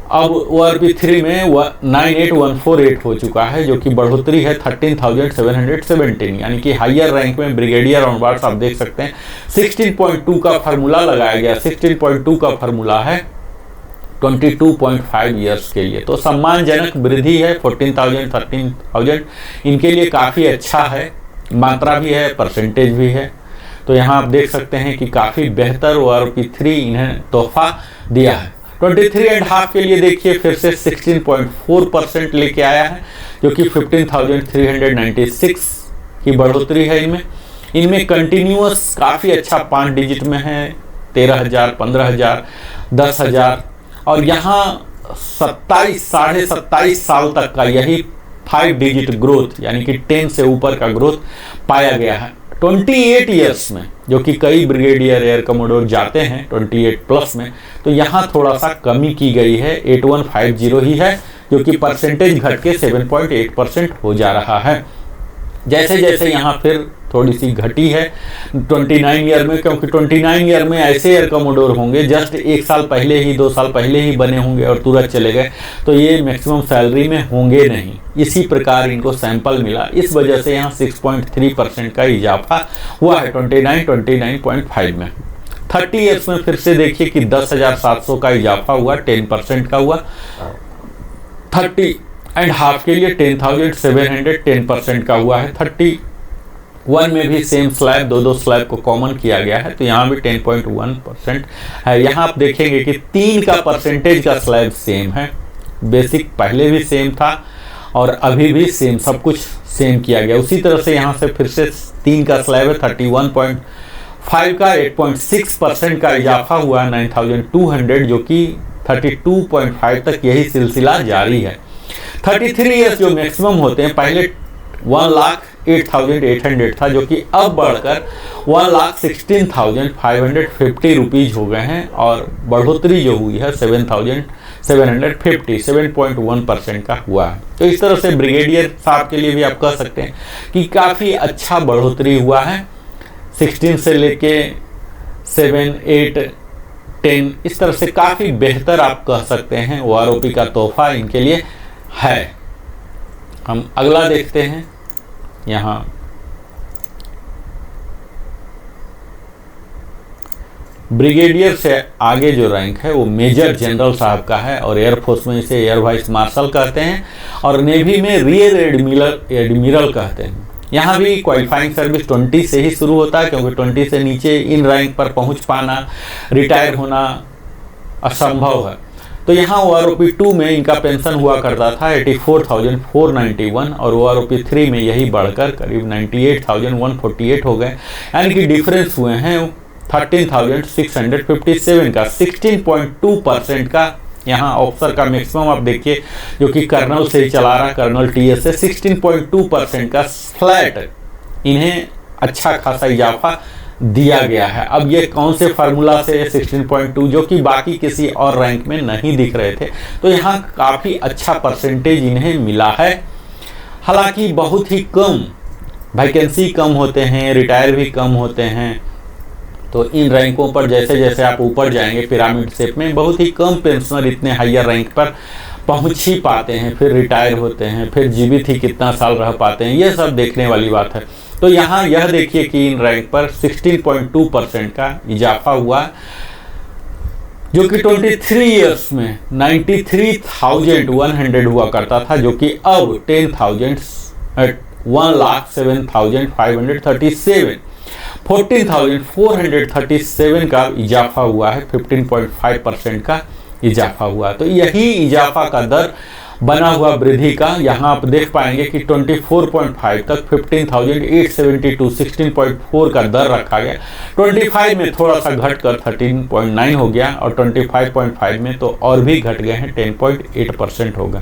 अब OROP 3 में 98,148 हो चुका है, जो कि बढ़ोतरी है 13,717, यानी कि हायर रैंक में ब्रिगेडियर ऑनवर्ड्स आप देख सकते हैं। 16.2 का फार्मूला लगाया गया। 16.2 का फार्मूला है 22.5 ईयर्स के लिए। तो सम्मानजनक वृद्धि है 14,000 13,000 इनके लिए काफ़ी अच्छा है, मात्रा भी है, परसेंटेज भी है। तो यहाँ आप देख सकते हैं कि काफ़ी बेहतर OROP 3 इन्हें तोहफा दिया है। 23.5 के लिए देखिए फिर से 16.4% लेके आया है, जो कि 15,396 की बढ़ोतरी है इनमें कंटिन्यूअस काफ़ी अच्छा 5 डिजिट में है, 13,000, 15,000, 10,000, और यहाँ 27 साढ़े 27 साल तक का यही 5 डिजिट ग्रोथ यानी कि 10 से ऊपर का ग्रोथ पाया गया है 28 ईयर्स में, जो कि कई ब्रिगेडियर एयर कमोडोर जाते हैं 28 प्लस में। तो यहाँ थोड़ा सा कमी की गई है, 8150 ही है, जो कि परसेंटेज घट के 7.8% हो जा रहा है। जैसे जैसे यहाँ फिर थोड़ी सी घटी है 29 ईयर में, क्योंकि 29 ईयर में ऐसे एयर कमोडोर होंगे जस्ट 1 साल पहले ही 2 साल पहले ही बने होंगे और तुरंत चले गए, तो ये मैक्सिमम सैलरी में होंगे नहीं। इसी प्रकार इनको सैंपल मिला, इस वजह से यहाँ 6.3% का इजाफा हुआ है 29.5 में। 30 ईयर्स में फिर से देखिए कि 10,700 का इजाफा हुआ, 10% का हुआ। 30.5 के लिए 10,700 10% का हुआ है। 31 में भी सेम स्लैब, दो स्लैब को कॉमन किया गया है, तो यहाँ भी 10.1% है। यहाँ आप देखेंगे कि 3 का परसेंटेज का स्लैब सेम है, बेसिक पहले भी सेम था और अभी भी सेम, सब कुछ सेम किया गया। उसी तरह से यहाँ से फिर से 3 का स्लैब है, 31.5 का 8.6% का इजाफा हुआ 9,200, जो कि 32.5 तक यही सिलसिला जारी है। 33 ईयर्स जो मैक्सिमम होते हैं, पहले 1,08,800 था, जो कि अब बढ़कर 1,16,550 रुपीज़ हो गए हैं, और बढ़ोतरी जो हुई है 7,750, 7.1% का हुआ है। तो इस तरह से ब्रिगेडियर साहब के लिए भी आप कह सकते हैं कि काफ़ी अच्छा बढ़ोतरी हुआ है, 16 से लेके 7, 8, 10, इस तरह से काफ़ी बेहतर आप कह सकते हैं OROP का तोहफा इनके लिए है। हम अगला देखते हैं। यहाँ ब्रिगेडियर से आगे जो रैंक है वो मेजर जनरल साहब का है, और एयरफोर्स में इसे एयर वाइस मार्शल कहते हैं, और नेवी में रियर एडमिरल कहते हैं। यहाँ भी क्वालिफाइंग सर्विस 20 से ही शुरू होता है, क्योंकि 20 से नीचे इन रैंक पर पहुँच पाना, रिटायर होना असंभव है। तो यहाँ OROP 2 में इनका पेंशन हुआ करता था 84,491, और OROP 3 में यही बढ़कर करीब 98,148 हो गए, यानी कि डिफरेंस हुए हैं 13,657 का। 16.2% का यहाँ ऑफिसर का मैक्सिमम आप देखिए, जो कि कर्नल से ही चला रहा, कर्नल TS से 16.2% का फ्लैट इन्हें अच्छा खासा इजाफा दिया गया है। अब ये कौन से फार्मूला से 16.2, जो कि बाकी किसी और रैंक में नहीं दिख रहे थे, तो यहाँ काफ़ी अच्छा परसेंटेज इन्हें मिला है। हालांकि बहुत ही कम वैकेंसी कम होते हैं, रिटायर भी कम होते हैं, तो इन रैंकों पर जैसे जैसे आप ऊपर जाएंगे पिरामिड शेप में, बहुत ही कम पेंशनर इतने हायर रैंक पर पहुंच ही पाते हैं, फिर रिटायर होते हैं, फिर जीवित ही कितना साल रह पाते हैं, ये सब देखने वाली बात है। तो यहाँ यह देखिए कि इन रैंक पर 16.2% का इजाफा हुआ, जो कि 23 ईयर्स में 93,100 हुआ करता था, जो कि अब 1,07,537, 14,437 का इजाफा हुआ है, 15.5% का इजाफा हुआ। तो यही इजाफा का दर बना हुआ वृद्धि का यहाँ आप देख पाएंगे कि 24.5 तक 15,872, 16.4 का दर रखा गया। 25 में थोड़ा सा घटकर 13.9 हो गया, और 25.5 में तो और भी घट गए हैं, 10.8% हो गए।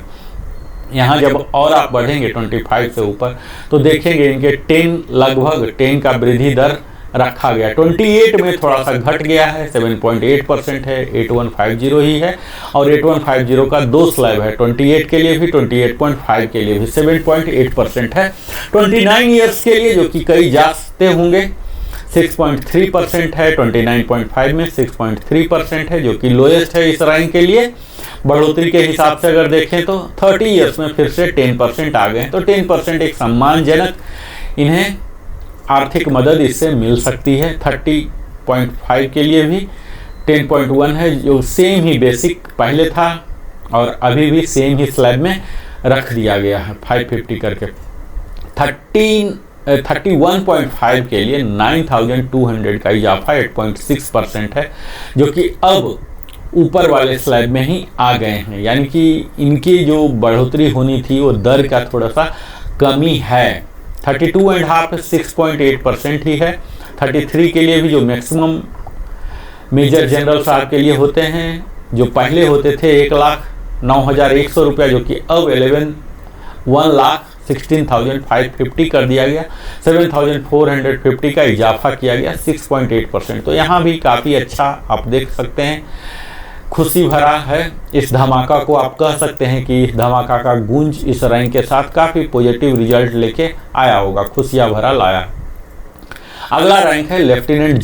यहाँ जब और आप बढ़ेंगे 25 से ऊपर, तो देखेंगे इनके 10 लगभग 10 का वृद्धि दर रखा गया। 28 में थोड़ा सा घट गया है, 7.8% है, 8150 ही है, और 8150 का 2 स्लैब है, 28 के लिए भी 28.5 के लिए भी 7.8% है। 29 ईयर्स के लिए, जो कि कई जाते होंगे, 6.3% है। 29.5 में 6.3% है, जो कि लोएस्ट है इस रैंक के लिए। बढ़ोतरी के हिसाब से अगर देखें तो 30 ईयर्स में फिर से 10% आ गए हैं, तो 10% एक सम्मानजनक इन्हें आर्थिक मदद इससे मिल सकती है। 30.5 के लिए भी 10.1 है, जो सेम ही बेसिक पहले था और अभी भी सेम ही स्लैब में रख दिया गया है 550 करके। 31.5 के लिए 9,200 का इजाफा 8.6% है, जो कि अब ऊपर वाले स्लैब में ही आ गए हैं, यानी कि इनकी जो बढ़ोतरी होनी थी वो दर का थोड़ा सा कमी है। 32.5 6.8% ही है। 33 के लिए भी जो मैक्सिमम मेजर जनरल साहब के लिए होते हैं, जो पहले होते थे 1,09,100 रुपया, जो कि अब 1,16,550 कर दिया गया। 7,450 का इजाफा किया गया, 6.8%। तो यहाँ भी काफ़ी अच्छा आप देख सकते हैं, खुशी भरा है। इस धमाका को आप कह सकते हैं कि इस धमाका का गूंज इस रैंक के साथ काफ़ी पॉजिटिव रिजल्ट लेके आया होगा, खुशियाँ भरा लाया। अगला रैंक है लेफ्टिनेंट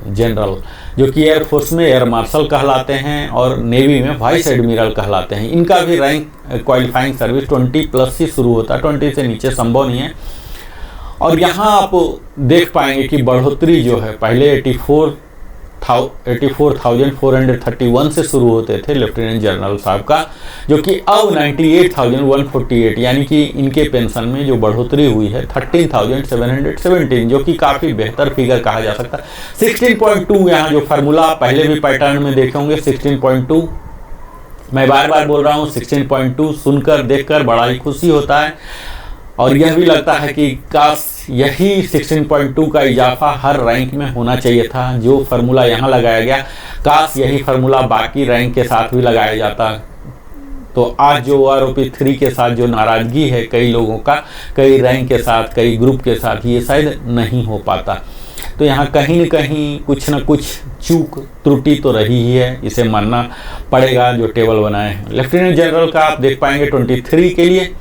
जनरल, जो कि एयरफोर्स में एयर मार्शल कहलाते हैं और नेवी में वाइस एडमिरल कहलाते हैं। इनका भी रैंक क्वालिफाइंग सर्विस 20+ से शुरू होता है, 20 से नीचे संभव नहीं है। और यहाँ आप देख पाएंगे कि बढ़ोतरी जो है, पहले 84,431 से शुरू होते थे लेफ्टिनेंट जनरल साहब का, जो कि अब 98,148, यानी कि इनके पेंशन में जो बढ़ोतरी हुई है 13,717, जो कि काफ़ी बेहतर फिगर कहा जा सकता है। 16.2 यहाँ जो फार्मूला पहले भी पैटर्न में देखे होंगे, 16.2 मैं बार बार बोल रहा हूँ, 16.2 सुनकर देखकर बड़ा ही खुशी होता है। और यह भी लगता है कि काश यही 16.2 का इजाफा हर रैंक में होना चाहिए था। जो फार्मूला यहाँ लगाया गया, काश यही फार्मूला बाकी रैंक के साथ भी लगाया जाता। तो आज जो OROP 3 के साथ जो नाराज़गी है कई लोगों का, कई रैंक के साथ, कई ग्रुप के साथ, ये शायद नहीं हो पाता। तो यहाँ कहीं न कहीं कुछ न कुछ चूक त्रुटि तो रही ही है, इसे मानना पड़ेगा जो टेबल बनाए हैं। लेफ्टिनेंट जनरल का आप देख पाएंगे 23 के लिए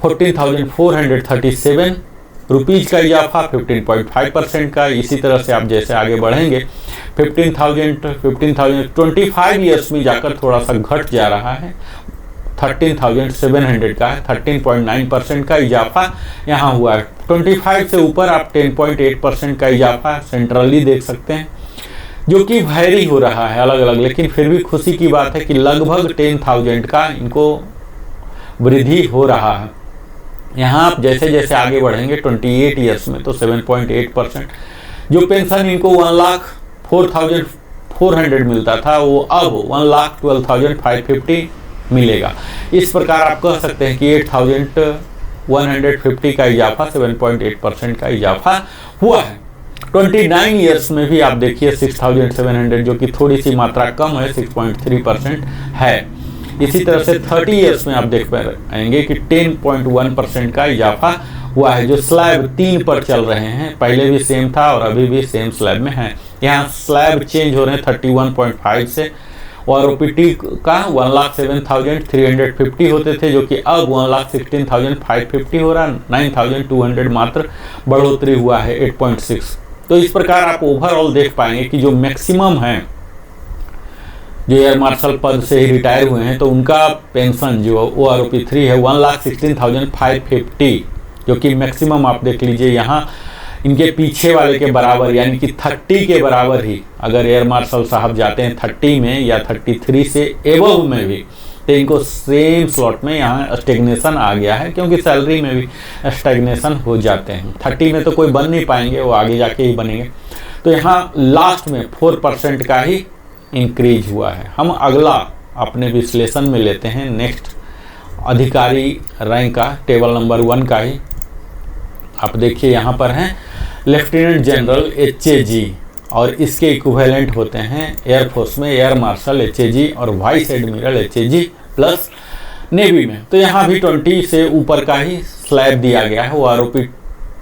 14,437 रुपीज़ का इजाफा, 15.5% का। इसी तरह से आप जैसे आगे बढ़ेंगे 15,000 25 ईयर्स में जाकर थोड़ा सा घट जा रहा है, 13,700 का है, 13.9% का इजाफा यहाँ हुआ है। 25 से ऊपर आप 10.8% का इजाफा सेंट्रली देख सकते हैं, जो कि वैरी हो रहा है अलग अलग, लेकिन फिर भी खुशी की बात है कि लगभग 10,000 का इनको वृद्धि हो रहा है। यहाँ आप जैसे जैसे आगे बढ़ेंगे 28 ईयर्स में तो 7.8%, जो पेंशन इनको 1,04,400 मिलता था वो अब 1,12,550 मिलेगा। इस प्रकार आप कह सकते हैं कि 8,150 का इजाफा, 7.8% का इजाफा हुआ है। 29 ईयर्स में भी आप देखिए 6,700, जो कि थोड़ी सी मात्रा कम है, 6.3% है। इसी तरह से 30 ईयर्स में आप देख पाएंगे कि 10.1% का इजाफा हुआ है, जो स्लैब 3 पर चल रहे हैं। पहले भी सेम था और अभी भी सेम स्लैब में है। यहाँ स्लैब चेंज हो रहे हैं 31.5 से, और OPT का 1,07,350 होते थे, जो कि अब 1,16,550 हो रहा है, 9,200 मात्र बढ़ोतरी हुआ है, 8.6। तो इस प्रकार आप ओवरऑल देख पाएंगे कि जो मैक्सिमम है, जो एयर मार्शल पद से ही रिटायर हुए हैं, तो उनका पेंशन जो OROP 3 है 1,16,550, जो कि मैक्सिमम आप देख लीजिए यहाँ इनके पीछे वाले के बराबर, यानी कि 30 के बराबर ही अगर एयर मार्शल साहब जाते हैं 30 में या 33 से एबव में भी, तो इनको सेम स्लॉट में यहाँ स्टेग्नेशन आ गया है, क्योंकि सैलरी में भी स्टेग्नेशन हो जाते हैं। 30 में तो कोई बन नहीं पाएंगे, वो आगे जाके ही बनेंगे। तो यहाँ लास्ट में 4% का ही इंक्रीज हुआ है। हम अगला अपने विश्लेषण में लेते हैं नेक्स्ट अधिकारी रैंक का, टेबल नंबर 1 का ही। आप देखिए यहाँ पर हैं लेफ्टिनेंट जनरल HAG, और इसके इक्विवेलेंट होते हैं एयरफोर्स में एयर मार्शल HAG और vice admiral HAG plus navy में। तो यहाँ भी 20 से ऊपर का ही स्लैब दिया गया है। OROP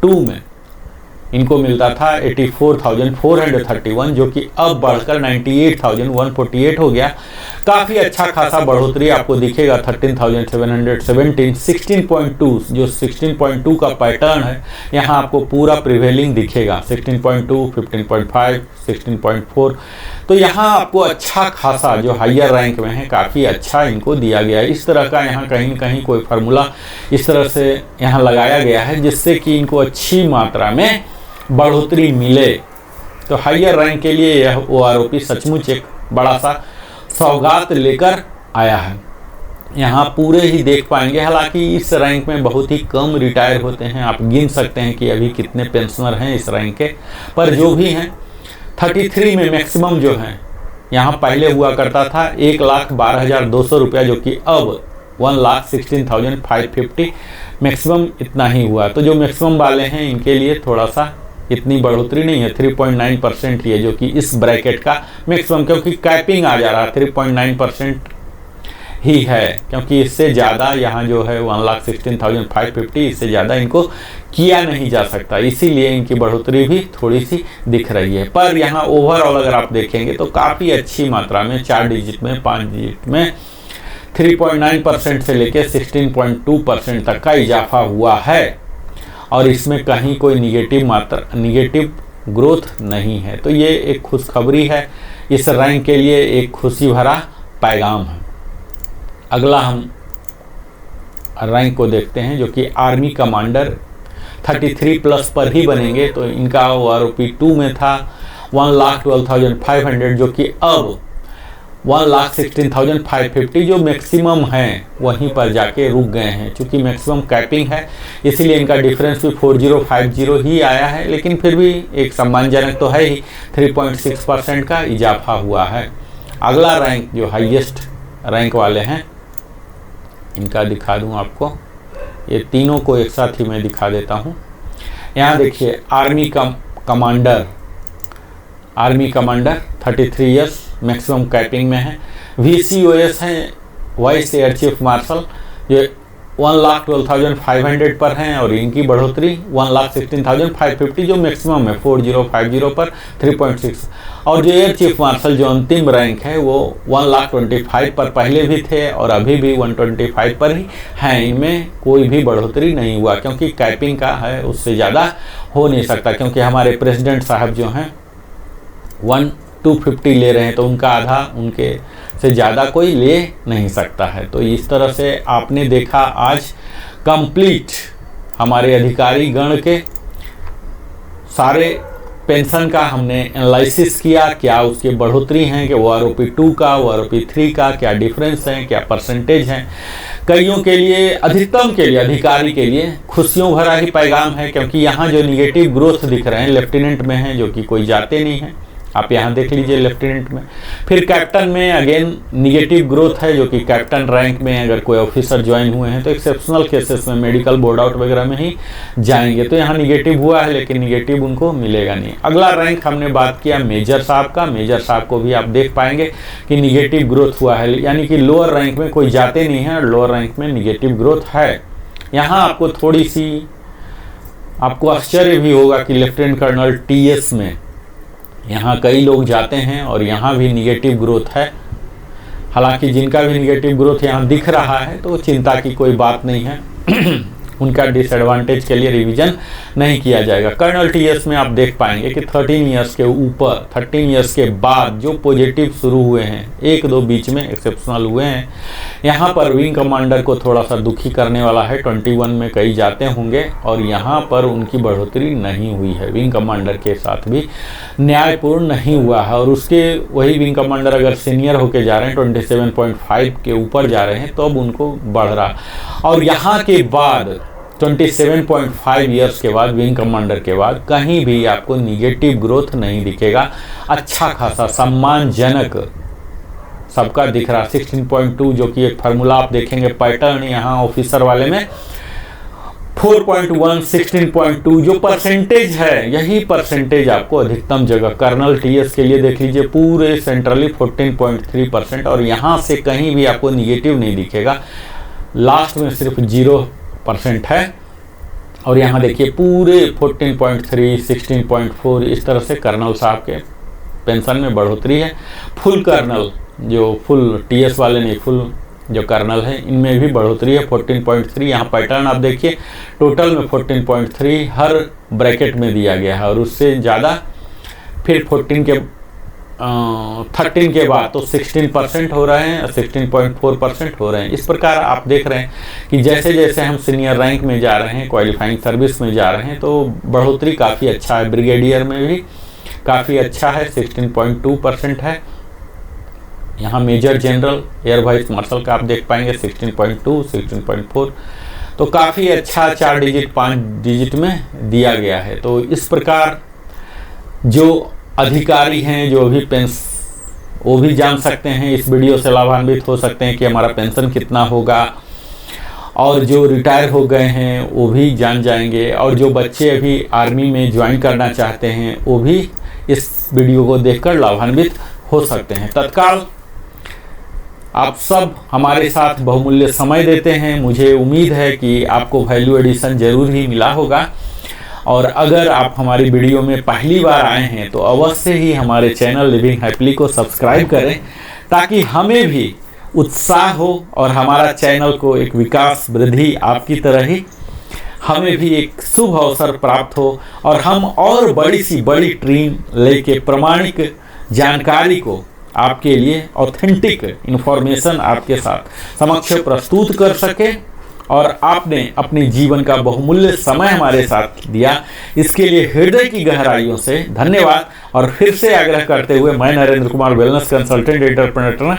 2 में इनको मिलता था 84,431, जो कि अब बढ़कर 98,148 हो गया। काफ़ी अच्छा खासा बढ़ोतरी आपको दिखेगा। 13,717, 16.2, जो 16.2 का पैटर्न है यहाँ आपको पूरा प्रिवेलिंग दिखेगा, 16.2, 15.5, 16.4। तो यहाँ आपको अच्छा खासा जो हायर रैंक में है काफ़ी अच्छा इनको दिया गया है। इस तरह का यहाँ कहीं न कहीं कोई फार्मूला इस तरह से यहाँ लगाया गया है जिससे कि इनको अच्छी मात्रा में बढ़ोतरी मिले। तो हायर रैंक के लिए यह OROP सचमुच एक बड़ा सा सौगात लेकर आया है। यहाँ पूरे ही देख पाएंगे, हालांकि इस रैंक में बहुत ही कम रिटायर होते हैं। आप गिन सकते हैं कि अभी कितने पेंशनर हैं इस रैंक के, पर जो भी हैं 33 में मैक्सिमम जो हैं यहाँ पहले हुआ करता था 1,12,200 रुपया, जो कि अब 1,16,550 मैक्सिमम इतना ही हुआ। तो जो मैक्सिमम वाले हैं इनके लिए थोड़ा सा इतनी बढ़ोतरी नहीं है, 3.9% ही है, जो कि इस ब्रैकेट का मैक्सिमम, क्योंकि कैपिंग आ जा रहा है 3.9% ही है, क्योंकि इससे ज़्यादा यहाँ जो है 1,16,550, इससे ज़्यादा इनको किया नहीं जा सकता, इसीलिए इनकी बढ़ोतरी भी थोड़ी सी दिख रही है। पर यहाँ ओवरऑल अगर आप देखेंगे तो काफ़ी अच्छी मात्रा में 4 डिजिट में 5 डिजिट में 3.9% से लेकर 16.2% तक का इजाफा हुआ है, और इसमें कहीं कोई निगेटिव ग्रोथ नहीं है। तो ये एक खुशखबरी है, इस रैंक के लिए एक खुशी भरा पैगाम है। अगला हम रैंक को देखते हैं, जो कि आर्मी कमांडर 33+ पर ही बनेंगे। तो इनका OROP 2 में था 1,12,500, जो कि अब 1,16,550 जो मैक्सिमम है वहीं पर जाके रुक गए हैं। चूँकि मैक्सिमम कैपिंग है इसीलिए इनका डिफरेंस भी 4050 ही आया है, लेकिन फिर भी एक सम्मानजनक तो है ही, 3.6% का इजाफा हुआ है। अगला रैंक जो हाईएस्ट रैंक वाले हैं इनका दिखा दूं आपको, ये तीनों को एक साथ ही मैं दिखा देता हूं। यहाँ देखिए army commander 33 years maximum capping में है। VCOS हैं वाइस एयर चीफ मार्शल, ये 1,12,500 पर हैं, और इनकी बढ़ोतरी 1,16,550 जो मैक्सिमम है 4050 पर 3.6। और जो एयर चीफ मार्शल जो अंतिम रैंक है वो 1,25,000 पर पहले भी थे और अभी भी 125 पर ही हैं। इनमें कोई भी बढ़ोतरी नहीं हुआ, क्योंकि कैपिंग का है, उससे ज़्यादा हो नहीं सकता, क्योंकि हमारे प्रेसिडेंट साहब जो हैं 1,250 ले रहे हैं, तो उनका आधा, उनके से ज़्यादा कोई ले नहीं सकता है। तो इस तरह से आपने देखा आज कंप्लीट हमारे अधिकारी गण के सारे पेंशन का हमने एनालिसिस किया, क्या उसकी बढ़ोतरी हैं, कि OROP 2 का OROP 3 का क्या डिफरेंस है, क्या परसेंटेज है। कईयों के लिए, अधिकतम के लिए, अधिकारी के लिए खुशियों भरा ही पैगाम है, क्योंकि यहाँ जो निगेटिव ग्रोथ दिख रहे हैं लेफ्टिनेंट में हैं, जो कि कोई जाते नहीं हैं। आप यहाँ देख लीजिए लेफ्टिनेंट में। फिर कैप्टन में अगेन निगेटिव ग्रोथ है, जो कि कैप्टन रैंक में अगर कोई ऑफिसर ज्वाइन हुए हैं तो एक्सेप्शनल केसेस में मेडिकल बोर्ड आउट वगैरह में ही जाएंगे। तो यहाँ निगेटिव हुआ है, लेकिन निगेटिव उनको मिलेगा नहीं। अगला रैंक हमने बात किया मेजर साहब का। मेजर साहब को भी आप देख पाएंगे कि निगेटिव ग्रोथ हुआ है, यानी कि लोअर रैंक में कोई जाते नहीं है और लोअर रैंक में निगेटिव ग्रोथ है। यहाँ आपको थोड़ी सी आपको आश्चर्य भी होगा कि लेफ्टिनेंट कर्नल TS में यहाँ कई लोग जाते हैं और यहाँ भी निगेटिव ग्रोथ है। हालांकि जिनका भी निगेटिव ग्रोथ यहाँ दिख रहा है तो चिंता की कोई बात नहीं है, उनका डिसएडवांटेज के लिए रिवीजन नहीं किया जाएगा। कर्नल TS में आप देख पाएंगे कि 13 इयर्स के ऊपर, 13 इयर्स के बाद जो पॉजिटिव शुरू हुए हैं, 1-2 बीच में एक्सेप्शनल हुए हैं। यहाँ पर विंग कमांडर को थोड़ा सा दुखी करने वाला है, 21 में कई जाते होंगे और यहाँ पर उनकी बढ़ोतरी नहीं हुई है। विंग कमांडर के साथ भी न्यायपूर्ण नहीं हुआ है, और उसके वही विंग कमांडर अगर सीनियर होके जा रहे हैं 27.5 के ऊपर जा रहे हैं तो अब उनको बढ़ रहा। और यहाँ के बाद 27.5 ईयर्स के बाद विंग कमांडर के बाद कहीं भी आपको निगेटिव ग्रोथ नहीं दिखेगा। अच्छा खासा सम्मानजनक सबका दिख रहा। 16.2 जो कि एक फार्मूला आप देखेंगे पैटर्न यहाँ ऑफिसर वाले में 4.1, 16.2 जो परसेंटेज है, यही परसेंटेज आपको अधिकतम जगह कर्नल TS के लिए देख लीजिए, पूरे सेंट्रली 14.3%, और यहाँ से कहीं भी आपको निगेटिव नहीं दिखेगा। लास्ट में सिर्फ 0% है, और यहाँ देखिए पूरे 14.3, 16.4 इस तरह से कर्नल साहब के पेंशन में बढ़ोतरी है। फुल कर्नल जो फुल TS वाले नहीं, फुल जो कर्नल है इनमें भी बढ़ोतरी है 14.3। यहाँ पैटर्न आप देखिए टोटल में 14.3 हर ब्रैकेट में दिया गया है, और उससे ज़्यादा फिर 13 के बाद तो 16% हो रहे हैं, 16.4% हो रहे हैं। इस प्रकार आप देख रहे हैं कि जैसे जैसे हम सीनियर रैंक में जा रहे हैं, क्वालिफाइंग सर्विस में जा रहे हैं, तो बढ़ोतरी काफ़ी अच्छा है। ब्रिगेडियर में भी काफ़ी अच्छा है, 16.2% है। यहाँ major general air vice marshal का आप देख पाएंगे 16.2, 16.4, तो काफ़ी अच्छा 4 डिजिट 5 डिजिट में दिया गया है। तो इस प्रकार जो अधिकारी हैं, जो भी वो भी जान सकते हैं, इस वीडियो से लाभान्वित हो सकते हैं कि हमारा पेंशन कितना होगा। और जो रिटायर हो गए हैं वो भी जान जाएंगे, और जो बच्चे अभी आर्मी में ज्वाइन करना चाहते हैं वो भी इस वीडियो को देखकर लाभान्वित हो सकते हैं। तत्काल आप सब हमारे साथ बहुमूल्य समय देते हैं, मुझे उम्मीद है कि आपको वैल्यू एडिशन जरूर ही मिला होगा। और अगर आप हमारी वीडियो में पहली बार आए हैं तो अवश्य ही हमारे चैनल लिविंग हैप्पीली को सब्सक्राइब करें, ताकि हमें भी उत्साह हो और हमारा चैनल को एक विकास वृद्धि आपकी तरह ही हमें भी एक शुभ अवसर प्राप्त हो, और हम और बड़ी सी बड़ी टीम लेके प्रामाणिक जानकारी को आपके लिए ऑथेंटिक इन्फॉर्मेशन आपके साथ समक्ष प्रस्तुत कर सके। और आपने अपने जीवन का बहुमूल्य समय हमारे साथ दिया, इसके लिए हृदय की गहराइयों से धन्यवाद। और फिर से आग्रह करते हुए मैं Narendra Kumar, wellness consultant entrepreneur,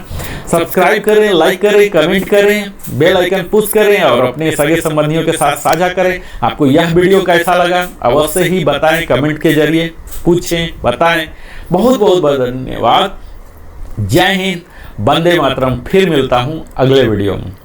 subscribe करें, लाइक करें, कमेंट करें, बेल आइकन पुश करें और अपने सगे संबंधियों के साथ साझा करें। आपको यह वीडियो कैसा लगा अवश्य ही बताएं, कमेंट के जरिए पूछें, बताएं। बहुत बहुत धन्यवाद। जय हिंद, वंदे मातरम। फिर मिलता हूँ अगले वीडियो में।